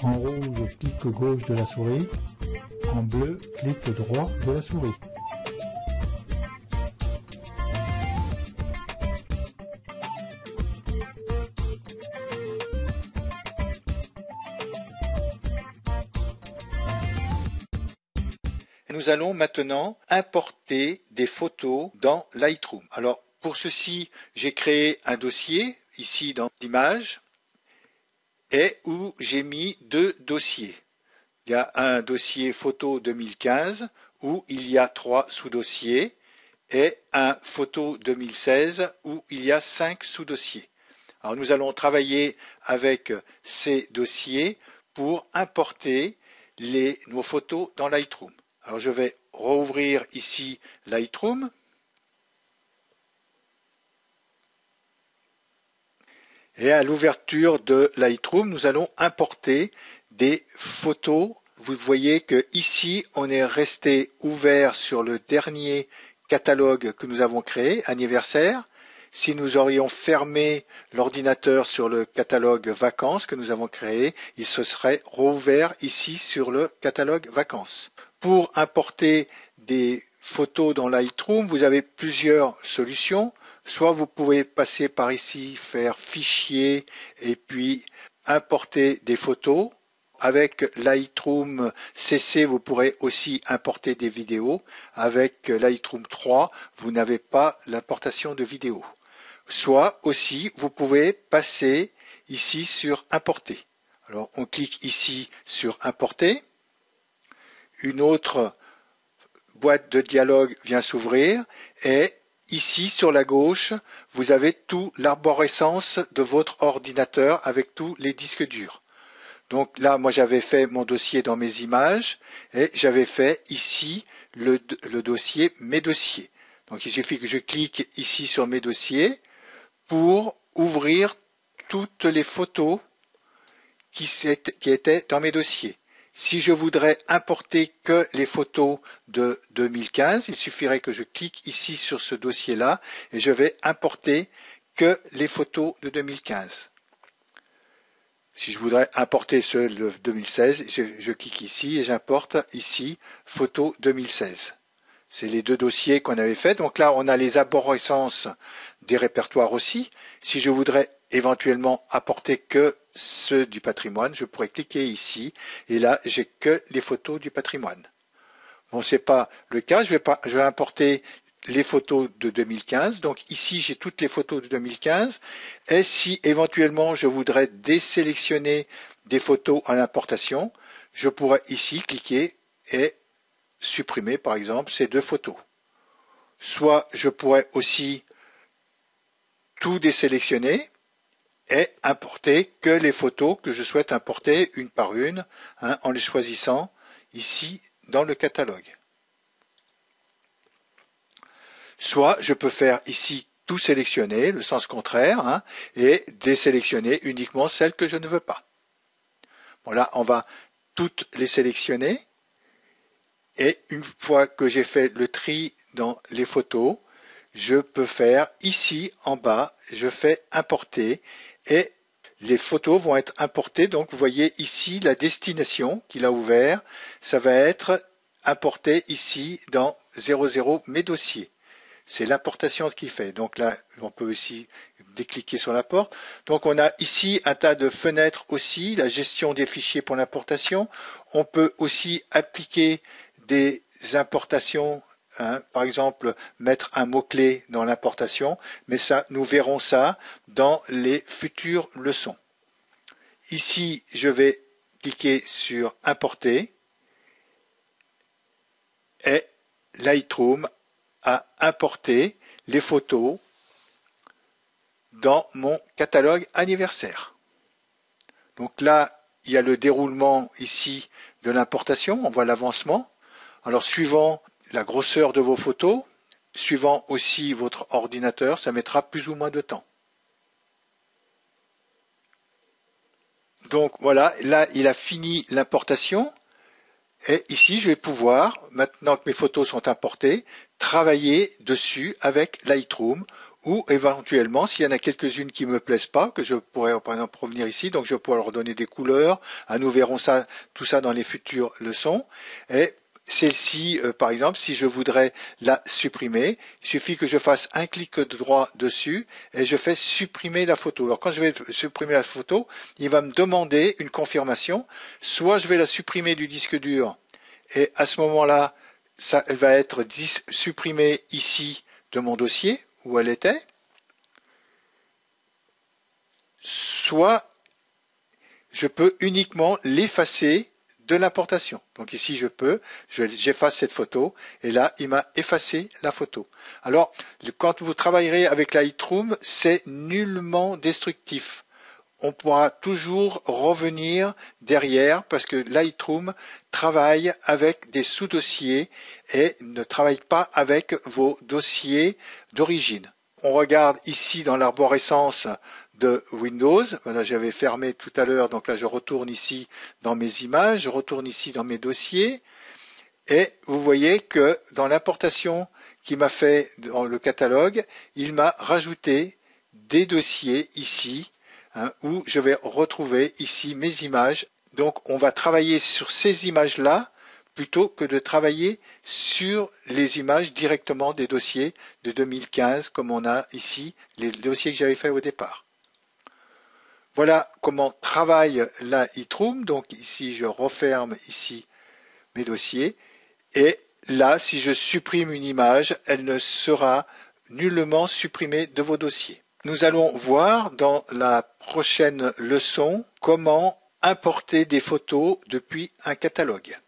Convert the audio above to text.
En rouge, clic gauche de la souris. En bleu, clic droit de la souris. Nous allons maintenant importer des photos dans Lightroom. Alors pour ceci, j'ai créé un dossier ici dans Images et où j'ai mis deux dossiers. Il y a un dossier photo 2015 où il y a 3 sous-dossiers et un photo 2016 où il y a 5 sous-dossiers. Alors nous allons travailler avec ces dossiers pour importer nos photos dans Lightroom. Alors je vais rouvrir ici Lightroom. Et à l'ouverture de Lightroom, nous allons importer des photos. Vous voyez que ici, on est resté ouvert sur le dernier catalogue que nous avons créé, anniversaire. Si nous aurions fermé l'ordinateur sur le catalogue vacances que nous avons créé, il se serait rouvert ici sur le catalogue vacances. Pour importer des photos dans Lightroom, vous avez plusieurs solutions. Soit vous pouvez passer par ici, faire fichier et puis importer des photos. Avec Lightroom CC, vous pourrez aussi importer des vidéos. Avec Lightroom 3, vous n'avez pas l'importation de vidéos. Soit aussi, vous pouvez passer ici sur Importer. Alors, on clique ici sur Importer. Une autre boîte de dialogue vient s'ouvrir et ici sur la gauche, vous avez toute l'arborescence de votre ordinateur avec tous les disques durs. Donc là, moi j'avais fait mon dossier dans mes images et j'avais fait ici le dossier Mes dossiers. Donc il suffit que je clique ici sur Mes dossiers pour ouvrir toutes les photos qui étaient dans mes dossiers. Si je voudrais importer que les photos de 2015, il suffirait que je clique ici sur ce dossier-là et je vais importer que les photos de 2015. Si je voudrais importer ceux de 2016, je clique ici et j'importe ici photos 2016. C'est les deux dossiers qu'on avait fait. Donc là, on a les arborescences des répertoires aussi. Si je voudrais éventuellement apporter que ceux du patrimoine, je pourrais cliquer ici et là j'ai que les photos du patrimoine. Bon, c'est pas le cas, je vais importer les photos de 2015. Donc ici j'ai toutes les photos de 2015 et si éventuellement je voudrais désélectionner des photos à l'importation, je pourrais ici cliquer et supprimer par exemple ces deux photos. Soit je pourrais aussi tout désélectionner et importer que les photos que je souhaite importer une par une, en les choisissant ici dans le catalogue. Soit je peux faire ici tout sélectionner, le sens contraire, et désélectionner uniquement celles que je ne veux pas. Bon là, on va toutes les sélectionner. Et une fois que j'ai fait le tri dans les photos, je peux faire ici en bas, je fais importer et les photos vont être importées. Donc vous voyez ici la destination qu'il a ouvert, ça va être importé ici dans 00 mes dossiers. C'est l'importation qu'il fait. Donc là, on peut aussi décliquer sur la porte. Donc on a ici un tas de fenêtres aussi, la gestion des fichiers pour l'importation. On peut aussi appliquer des importations, par exemple mettre un mot-clé dans l'importation, mais ça, nous verrons ça dans les futures leçons. Ici, je vais cliquer sur Importer et Lightroom a importé les photos dans mon catalogue anniversaire. Donc là, il y a le déroulement ici de l'importation, on voit l'avancement. Alors suivant la grosseur de vos photos, suivant aussi votre ordinateur, ça mettra plus ou moins de temps. Donc voilà, là il a fini l'importation et ici je vais pouvoir, maintenant que mes photos sont importées, travailler dessus avec Lightroom ou éventuellement, s'il y en a quelques-unes qui me plaisent pas, que je pourrais par exemple revenir ici, donc je pourrais leur donner des couleurs. Nous verrons ça, tout ça dans les futures leçons. Et celle-ci, par exemple, si je voudrais la supprimer, il suffit que je fasse un clic droit dessus et je fais supprimer la photo. Alors quand je vais supprimer la photo, il va me demander une confirmation. Soit je vais la supprimer du disque dur et à ce moment-là, elle va être supprimée ici de mon dossier où elle était. Soit je peux uniquement l'effacer de l'importation. Donc ici j'efface cette photo et là il m'a effacé la photo. Alors quand vous travaillerez avec Lightroom, c'est nullement destructif. On pourra toujours revenir derrière parce que Lightroom travaille avec des sous-dossiers et ne travaille pas avec vos dossiers d'origine. On regarde ici dans l'arborescence de Windows. Voilà, j'avais fermé tout à l'heure, donc là je retourne ici dans mes images, je retourne ici dans mes dossiers et vous voyez que dans l'importation qu'il m'a fait dans le catalogue, il m'a rajouté des dossiers ici où je vais retrouver ici mes images. Donc on va travailler sur ces images-là plutôt que de travailler sur les images directement des dossiers de 2015 comme on a ici les dossiers que j'avais fait au départ. Voilà comment travaille Lightroom. Donc ici je referme ici mes dossiers et là si je supprime une image, elle ne sera nullement supprimée de vos dossiers. Nous allons voir dans la prochaine leçon comment importer des photos depuis un catalogue.